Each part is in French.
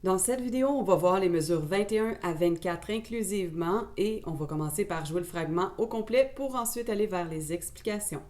Dans cette vidéo, on va voir les mesures 21 à 24 inclusivement et on va commencer par jouer le fragment au complet pour ensuite aller vers les explications.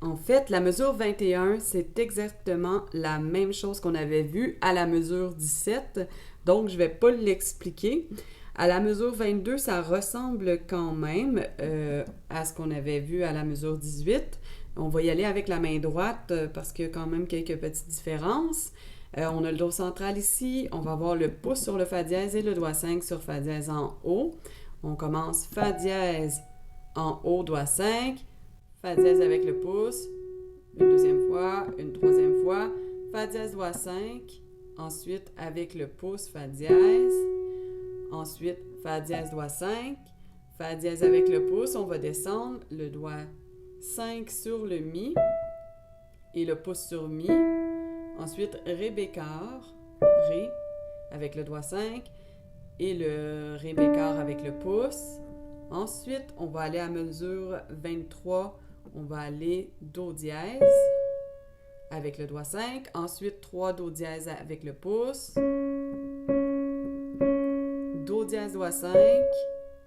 En fait, la mesure 21, c'est exactement la même chose qu'on avait vue à la mesure 17, donc je ne vais pas l'expliquer. À la mesure 22, ça ressemble quand même à ce qu'on avait vu à la mesure 18. On va y aller avec la main droite parce qu'il y a quand même quelques petites différences. On a le Do central ici, on va avoir le pouce sur le Fa dièse et le doigt 5 sur Fa dièse en haut. On commence Fa dièse en haut, doigt 5, Fa dièse avec le pouce, une deuxième fois, une troisième fois, Fa dièse, doigt 5, ensuite avec le pouce, Fa dièse, ensuite Fa dièse, doigt 5, Fa dièse avec le pouce, on va descendre le doigt 5 sur le Mi et le pouce sur Mi, ensuite Ré bécard, Ré avec le doigt 5 et le Ré bécard avec le pouce. Ensuite, on va aller à mesure 23, on va aller Do dièse avec le doigt 5. Ensuite, 3 Do dièse avec le pouce. Do dièse, doigt 5.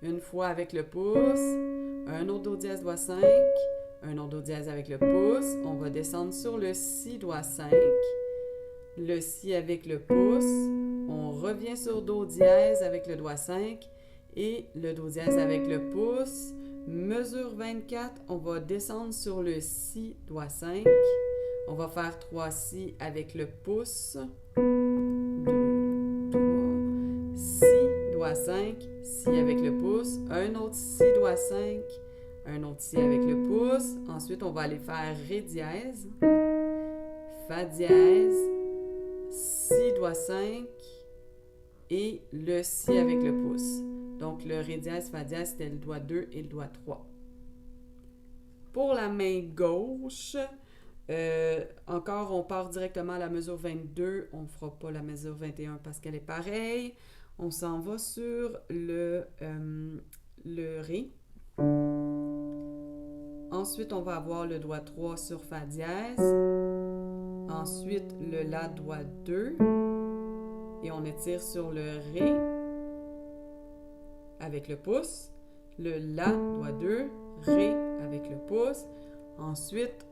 Une fois avec le pouce. Un autre Do dièse, doigt 5. Un autre Do dièse avec le pouce. On va descendre sur le Si, doigt 5. Le Si avec le pouce. On revient sur Do dièse avec le doigt 5. Et le Do dièse avec le pouce. Mesure 24, on va descendre sur le Si, doigt 5. On va faire 3 Si avec le pouce. 2, 3, Si, doigt 5, Si avec le pouce. Un autre Si, doigt 5. Un autre Si avec le pouce. Ensuite, on va aller faire Ré dièse. Fa dièse. Si, doigt 5. Et le Si avec le pouce. Donc, le Ré dièse, Fa dièse, c'était le doigt 2 et le doigt 3. Pour la main gauche, encore, on part directement à la mesure 22. On ne fera pas la mesure 21 parce qu'elle est pareille. On s'en va sur le Ré. Ensuite, on va avoir le doigt 3 sur Fa dièse. Ensuite, le La, doigt 2. Et on étire sur le Ré avec le pouce, le La, doigt 2, Ré avec le pouce. Ensuite,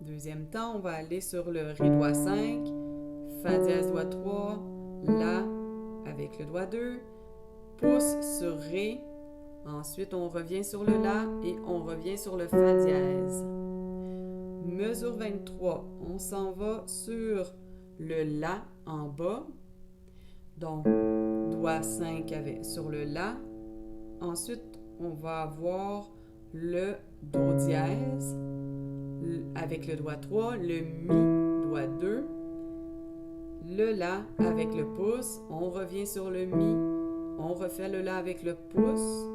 deuxième temps, on va aller sur le Ré, doigt 5, Fa dièse, doigt 3, La avec le doigt 2, pouce sur Ré. Ensuite, on revient sur le La et on revient sur le Fa dièse. Mesure 23, on s'en va sur le La en bas. Donc, doigt 5 sur le La. Ensuite, on va avoir le Do dièse avec le doigt 3, le Mi, doigt 2, le La avec le pouce, on revient sur le Mi, on refait le La avec le pouce,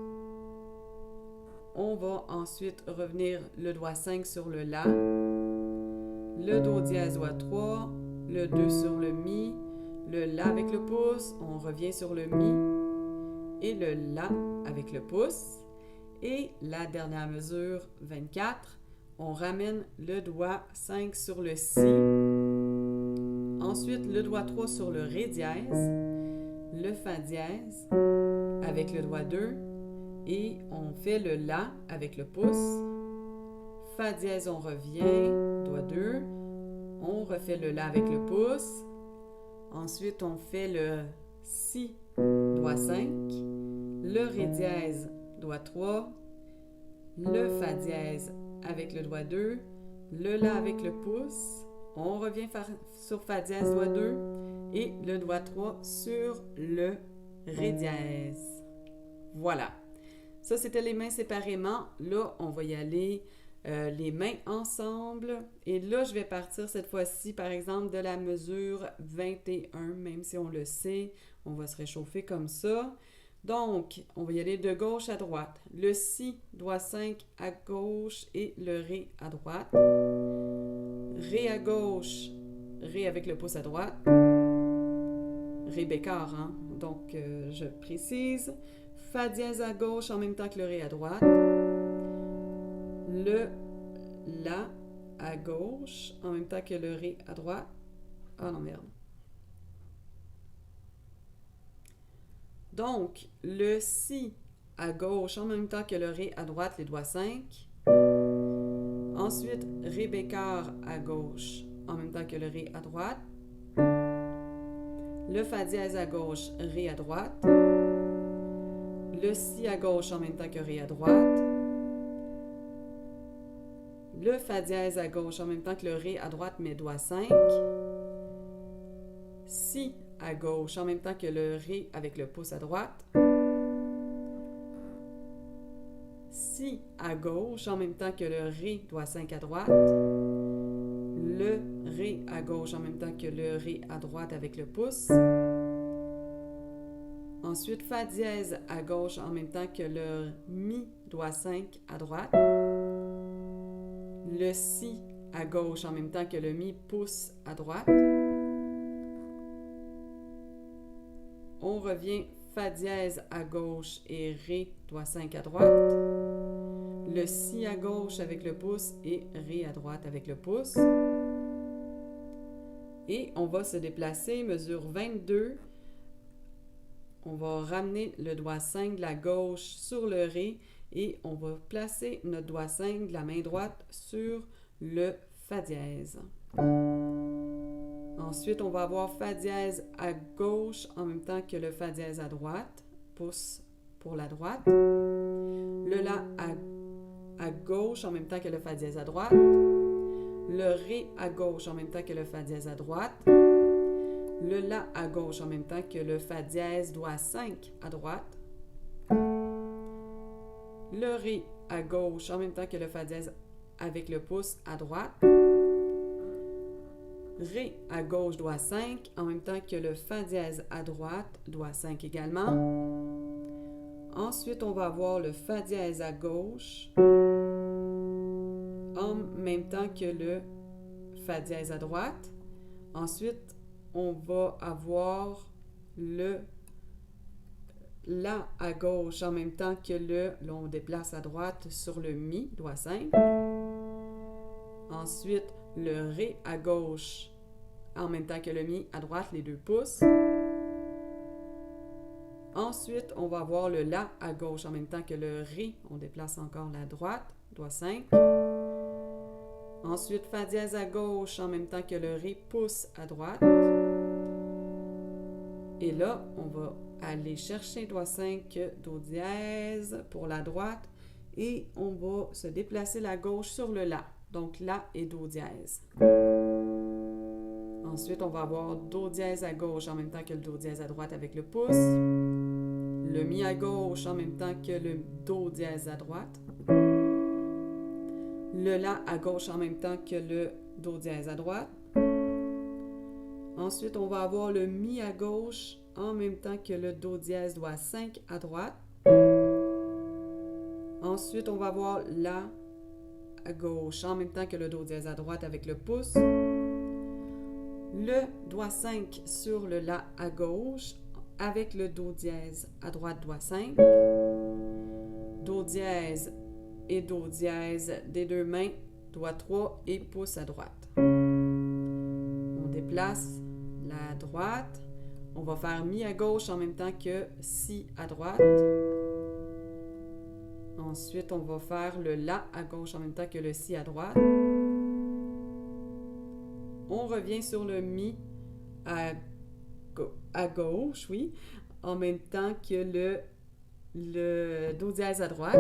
on va ensuite revenir le doigt 5 sur le La, le Do dièse, doigt 3, le 2 sur le Mi, le La avec le pouce, on revient sur le Mi, et le La avec le pouce. Et la dernière mesure, 24, on ramène le doigt 5 sur le Si. Ensuite, le doigt 3 sur le Ré dièse, le Fa dièse avec le doigt 2 et on fait le La avec le pouce. Fa dièse, on revient, doigt 2, on refait le La avec le pouce. Ensuite, on fait le Si, doigt 5, le Ré dièse, doigt 3, le Fa dièse avec le doigt 2, le La avec le pouce, on revient sur Fa dièse, doigt 2 et le doigt 3 sur le Ré dièse. Voilà. Ça, c'était les mains séparément. Là, on va y aller les mains ensemble. Et là, je vais partir cette fois-ci, par exemple, de la mesure 21, même si on le sait, on va se réchauffer comme ça. Donc, on va y aller de gauche à droite. Le Si, doigt 5 à gauche et le Ré à droite. Ré à gauche, Ré avec le pouce à droite. Ré bécard, hein? Donc, je précise. Fa dièse à gauche en même temps que le Ré à droite. Le La à gauche en même temps que le Ré à droite. Ah non, merde. Donc, le Si à gauche en même temps que le Ré à droite, les doigts 5. Ensuite, Ré bécard à gauche en même temps que le Ré à droite. Le Fa dièse à gauche, Ré à droite. Le Si à gauche en même temps que Ré à droite. Le Fa dièse à gauche en même temps que le Ré à droite, mes doigts 5. Si à gauche en même temps que le Ré avec le pouce à droite. Si à gauche en même temps que le Ré, doigt 5 à droite. Le Ré à gauche en même temps que le Ré à droite avec le pouce. Ensuite, Fa dièse à gauche en même temps que le Mi, doigt 5 à droite. Le Si à gauche en même temps que le Mi, pouce à droite. On revient Fa dièse à gauche et Ré, doigt 5 à droite. Le Si à gauche avec le pouce et Ré à droite avec le pouce. Et on va se déplacer, mesure 22. On va ramener le doigt 5 de la gauche sur le Ré et on va placer notre doigt 5 de la main droite sur le Fa dièse. Ensuite, on va avoir Fa dièse à gauche en même temps que le Fa dièse à droite, pouce pour la droite. Le La à gauche en même temps que le Fa dièse à droite. Le Ré à gauche en même temps que le Fa dièse à droite. Le La à gauche en même temps que le Fa dièse, doigt 5 à droite. Le Ré à gauche en même temps que le Fa dièse avec le pouce à droite. Ré à gauche, doigt 5 en même temps que le Fa dièse à droite, doigt 5 également. Ensuite, on va avoir le Fa dièse à gauche en même temps que le Fa dièse à droite. Ensuite, on va avoir le La à gauche en même temps que le, là on déplace à droite sur le Mi, doigt 5. Ensuite, le Ré à gauche en même temps que le Mi à droite, les 2 pouces. Ensuite, on va avoir le La à gauche en même temps que le Ré, on déplace encore la droite, doigt 5. Ensuite, Fa dièse à gauche en même temps que le Ré, pouce à droite. Et là, on va aller chercher doigt 5, Do dièse pour la droite. Et on va se déplacer la gauche sur le La. Donc, La et Do dièse. Ensuite, on va avoir Do dièse à gauche en même temps que le Do dièse à droite avec le pouce. Le Mi à gauche en même temps que le Do dièse à droite. Le La à gauche en même temps que le Do dièse à droite. Ensuite, on va avoir le Mi à gauche en même temps que le Do dièse, doigt 5 à droite. Ensuite, on va avoir La à gauche en même temps que le Do dièse à droite avec le pouce. Le doigt 5 sur le La à gauche avec le Do dièse à droite, doigt 5. Do dièse et Do dièse des 2 mains, doigt 3 et pouce à droite. On déplace la droite. On va faire Mi à gauche en même temps que Si à droite. Ensuite, on va faire le La à gauche en même temps que le Si à droite. On revient sur le Mi à gauche, oui, en même temps que le Do dièse à droite.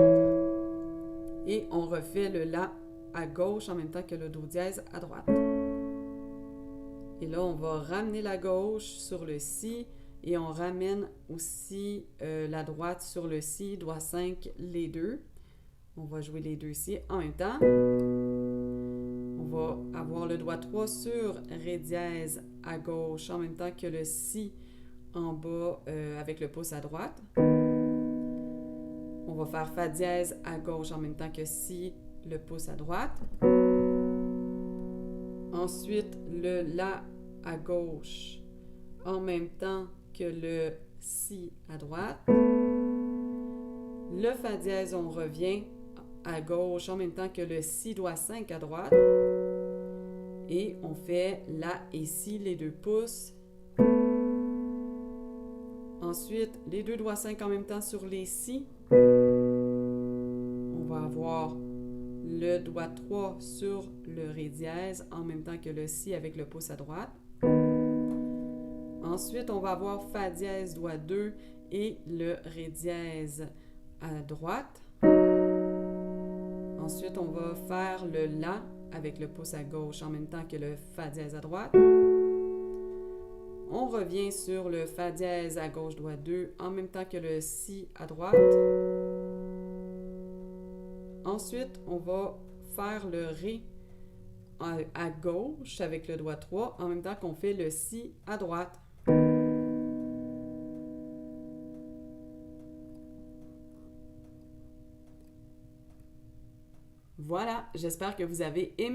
Et on refait le La à gauche en même temps que le Do dièse à droite. Et là, on va ramener la gauche sur le Si et on ramène aussi la droite sur le Si, doigt 5, les 2. On va jouer les 2 Si en même temps. On va avoir le doigt 3 sur Ré dièse à gauche en même temps que le Si en bas avec le pouce à droite. On va faire Fa dièse à gauche en même temps que Si, le pouce à droite. Ensuite, le La à gauche en même temps que le Si à droite. Le Fa dièse, on revient à gauche en même temps que le Si doigt 5 à droite. Et on fait La et Si, les 2 pouces. Ensuite, les 2 doigts 5 en même temps sur les Si. On va avoir le doigt 3 sur le Ré dièse en même temps que le Si avec le pouce à droite. Ensuite, on va avoir Fa dièse, doigt 2 et le Ré dièse à droite. Ensuite, on va faire le La avec le pouce à gauche en même temps que le Fa dièse à droite. On revient sur le Fa dièse à gauche, doigt 2, en même temps que le Si à droite. Ensuite, on va faire le Ré à gauche avec le doigt 3, en même temps qu'on fait le Si à droite. Voilà, j'espère que vous avez aimé.